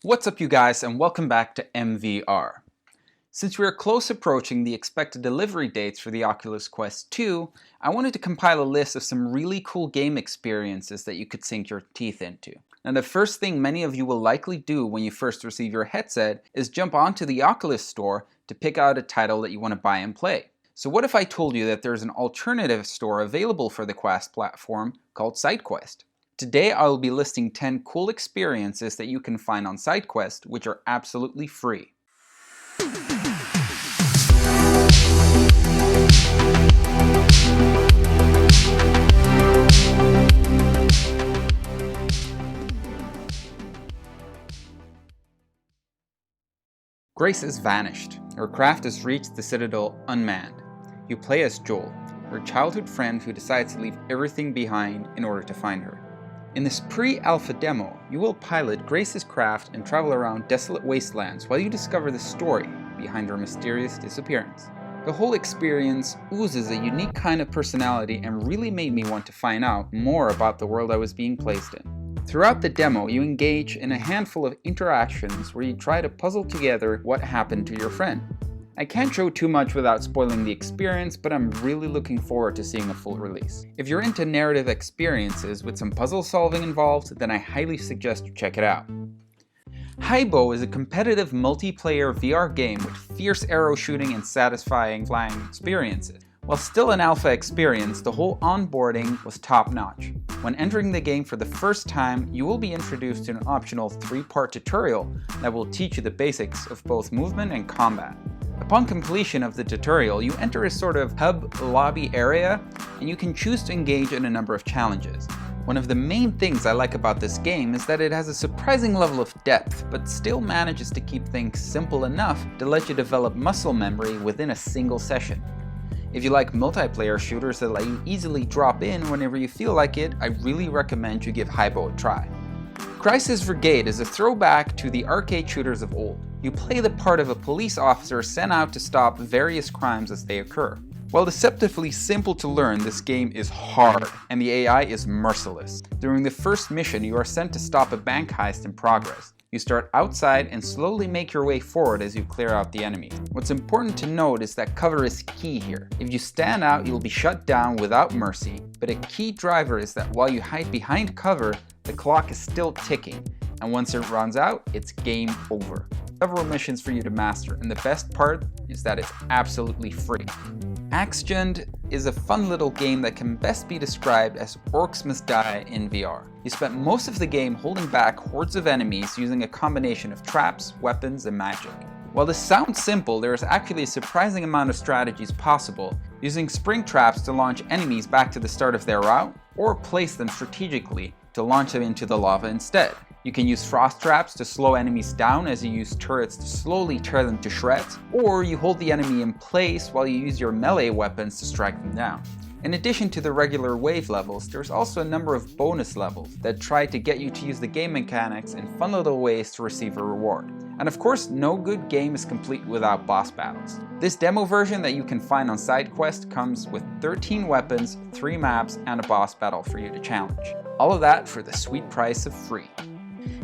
What's up you guys, and welcome back to MVR. Since we are close approaching the expected delivery dates for the Oculus Quest 2, I wanted to compile a list of some really cool game experiences that you could sink your teeth into. Now the first thing many of you will likely do when you first receive your headset is jump onto the Oculus store to pick out a title that you want to buy and play. So what if I told you that there's an alternative store available for the Quest platform called SideQuest? Today I will be listing 10 cool experiences that you can find on SideQuest, which are absolutely free. Grace is vanished. Her craft has reached the Citadel unmanned. You play as Joel, her childhood friend who decides to leave everything behind in order to find her. In this pre-alpha demo, you will pilot Grace's craft and travel around desolate wastelands while you discover the story behind her mysterious disappearance. The whole experience oozes a unique kind of personality and really made me want to find out more about the world I was being placed in. Throughout the demo, you engage in a handful of interactions where you try to puzzle together what happened to your friend. I can't show too much without spoiling the experience, but I'm really looking forward to seeing a full release. If you're into narrative experiences with some puzzle solving involved, then I highly suggest you check it out. Hibow is a competitive multiplayer VR game with fierce arrow shooting and satisfying flying experiences. While still an alpha experience, the whole onboarding was top-notch. When entering the game for the first time, you will be introduced to an optional 3-part tutorial that will teach you the basics of both movement and combat. Upon completion of the tutorial, you enter a sort of hub lobby area, and you can choose to engage in a number of challenges. One of the main things I like about this game is that it has a surprising level of depth, but still manages to keep things simple enough to let you develop muscle memory within a single session. If you like multiplayer shooters that let you easily drop in whenever you feel like it, I really recommend you give Hibow a try. CrisisVRigade is a throwback to the arcade shooters of old. You play the part of a police officer sent out to stop various crimes as they occur. While deceptively simple to learn, this game is hard, and the AI is merciless. During the first mission, you are sent to stop a bank heist in progress. You start outside and slowly make your way forward as you clear out the enemies. What's important to note is that cover is key here. If you stand out, you'll be shut down without mercy, but a key driver is that while you hide behind cover, the clock is still ticking, and once it runs out, it's game over. Several missions for you to master, and the best part is that it's absolutely free. Axegend is a fun little game that can best be described as Orcs Must Die in VR. You spent most of the game holding back hordes of enemies using a combination of traps, weapons, and magic. While this sounds simple, there is actually a surprising amount of strategies possible, using spring traps to launch enemies back to the start of their route, or place them strategically to launch them into the lava instead. You can use frost traps to slow enemies down as you use turrets to slowly tear them to shreds, or you hold the enemy in place while you use your melee weapons to strike them down. In addition to the regular wave levels, there's also a number of bonus levels that try to get you to use the game mechanics in fun little ways to receive a reward. And of course, no good game is complete without boss battles. This demo version that you can find on SideQuest comes with 13 weapons, 3 maps, and a boss battle for you to challenge. All of that for the sweet price of free.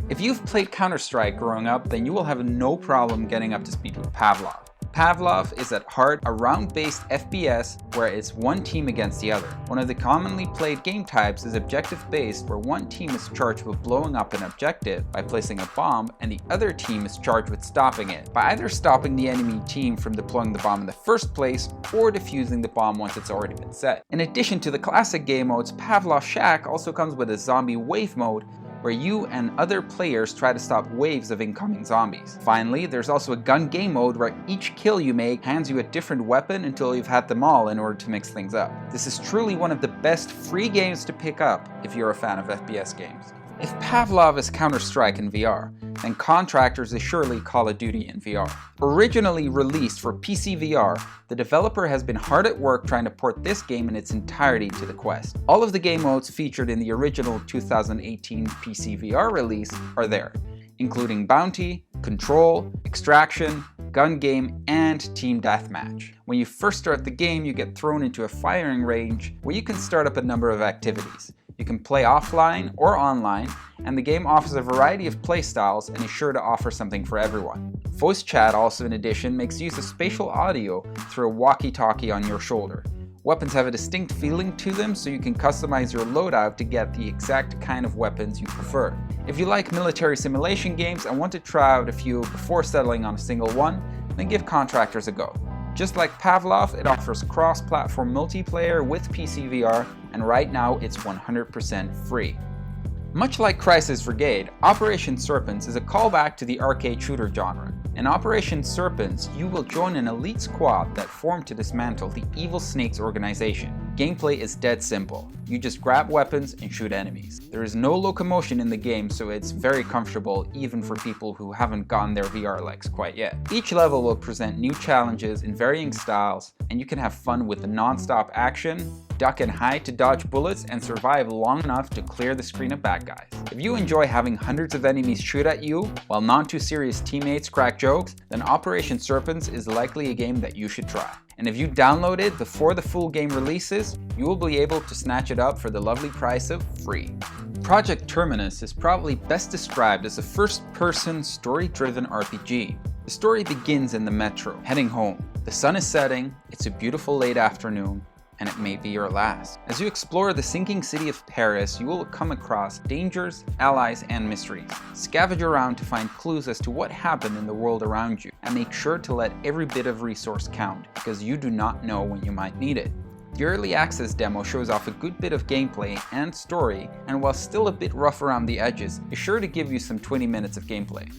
If you've played Counter-Strike growing up, then you will have no problem getting up to speed with Pavlov. Pavlov is at heart a round-based FPS where it's one team against the other. One of the commonly played game types is objective-based, where one team is charged with blowing up an objective by placing a bomb, and the other team is charged with stopping it, by either stopping the enemy team from deploying the bomb in the first place, or defusing the bomb once it's already been set. In addition to the classic game modes, Pavlov Shack also comes with a zombie wave mode, where you and other players try to stop waves of incoming zombies. Finally, there's also a gun game mode where each kill you make hands you a different weapon until you've had them all in order to mix things up. This is truly one of the best free games to pick up if you're a fan of FPS games. If Pavlov is Counter-Strike in VR, then Contractors is surely Call of Duty in VR. Originally released for PC VR, the developer has been hard at work trying to port this game in its entirety to the Quest. All of the game modes featured in the original 2018 PC VR release are there, including Bounty, Control, Extraction, Gun Game, and Team Deathmatch. When you first start the game, you get thrown into a firing range where you can start up a number of activities. You can play offline or online, and the game offers a variety of playstyles and is sure to offer something for everyone. Voice chat also in addition makes use of spatial audio through a walkie-talkie on your shoulder. Weapons have a distinct feeling to them, so you can customize your loadout to get the exact kind of weapons you prefer. If you like military simulation games and want to try out a few before settling on a single one, then give Contractors a go. Just like Pavlov, it offers cross-platform multiplayer with PC VR, and right now it's 100% free. Much like CrisisVRigade, Operation Serpens is a callback to the arcade shooter genre. In Operation Serpens, you will join an elite squad that formed to dismantle the evil Snakes organization. Gameplay is dead simple. You just grab weapons and shoot enemies. There is no locomotion in the game, so it's very comfortable even for people who haven't gotten their VR legs quite yet. Each level will present new challenges in varying styles, and you can have fun with the non-stop action, duck and hide to dodge bullets, and survive long enough to clear the screen of bad guys. If you enjoy having hundreds of enemies shoot at you, while not too serious teammates crack jokes, then Operation Serpens is likely a game that you should try. And if you download it before the full game releases, you will be able to snatch it up for the lovely price of free. Project Terminus is probably best described as a first-person, story-driven RPG. The story begins in the metro, heading home. The sun is setting, it's a beautiful late afternoon, and it may be your last. As you explore the sinking city of Paris, you will come across dangers, allies, and mysteries. Scavenge around to find clues as to what happened in the world around you, and make sure to let every bit of resource count, because you do not know when you might need it. The early access demo shows off a good bit of gameplay and story, and while still a bit rough around the edges, is sure to give you some 20 minutes of gameplay.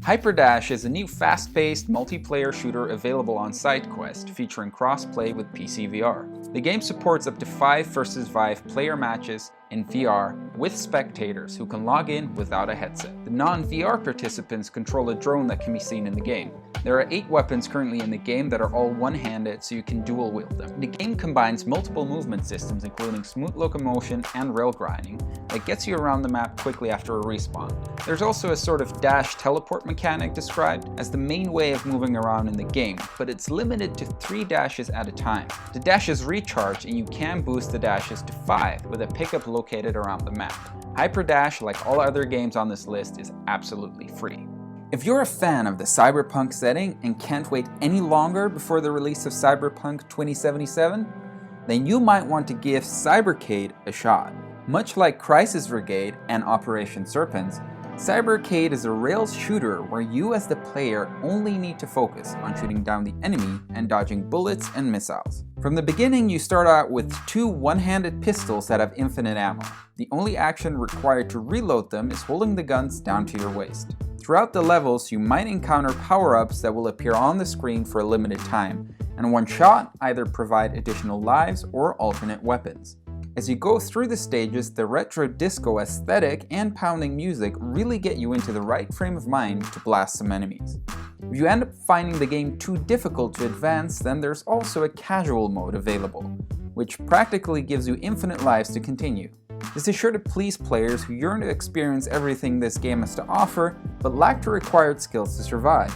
HyperDash is a new fast-paced multiplayer shooter available on SideQuest, featuring cross-play with PC VR. The game supports up to 5 versus 5 player matches in VR with spectators who can log in without a headset. The non-VR participants control a drone that can be seen in the game. There are 8 weapons currently in the game that are all one-handed, so you can dual wield them. The game combines multiple movement systems, including smooth locomotion and rail grinding, that gets you around the map quickly after a respawn. There's also a sort of dash teleport mechanic described as the main way of moving around in the game, but it's limited to 3 dashes at a time. The dashes recharge, and you can boost the dashes to 5 with a pickup located around the map. HyperDash, like all other games on this list, is absolutely free. If you're a fan of the cyberpunk setting and can't wait any longer before the release of Cyberpunk 2077, then you might want to give Cybercade a shot. Much like CrisisVRigade and Operation Serpens, Cybercade is a rails shooter where you as the player only need to focus on shooting down the enemy and dodging bullets and missiles. From the beginning, you start out with 2 one-handed pistols that have infinite ammo. The only action required to reload them is holding the guns down to your waist. Throughout the levels, you might encounter power-ups that will appear on the screen for a limited time, and one shot either provide additional lives or alternate weapons. As you go through the stages, the retro disco aesthetic and pounding music really get you into the right frame of mind to blast some enemies. If you end up finding the game too difficult to advance, then there's also a casual mode available, which practically gives you infinite lives to continue. This is sure to please players who yearn to experience everything this game has to offer, but lack the required skills to survive.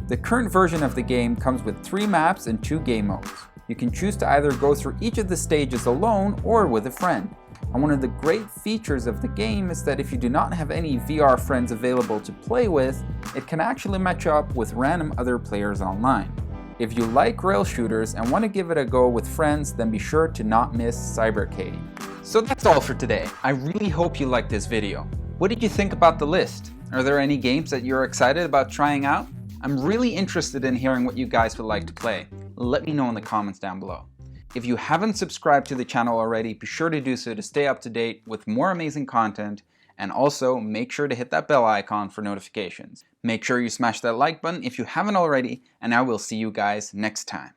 The current version of the game comes with 3 maps and 2 game modes. You can choose to either go through each of the stages alone or with a friend. And one of the great features of the game is that if you do not have any VR friends available to play with, it can actually match up with random other players online. If you like rail shooters and want to give it a go with friends, then be sure to not miss Cybercade. So that's all for today. I really hope you liked this video. What did you think about the list? Are there any games that you're excited about trying out? I'm really interested in hearing what you guys would like to play. Let me know in the comments down below. If you haven't subscribed to the channel already, be sure to do so to stay up to date with more amazing content, and also make sure to hit that bell icon for notifications. Make sure you smash that like button if you haven't already, and I will see you guys next time.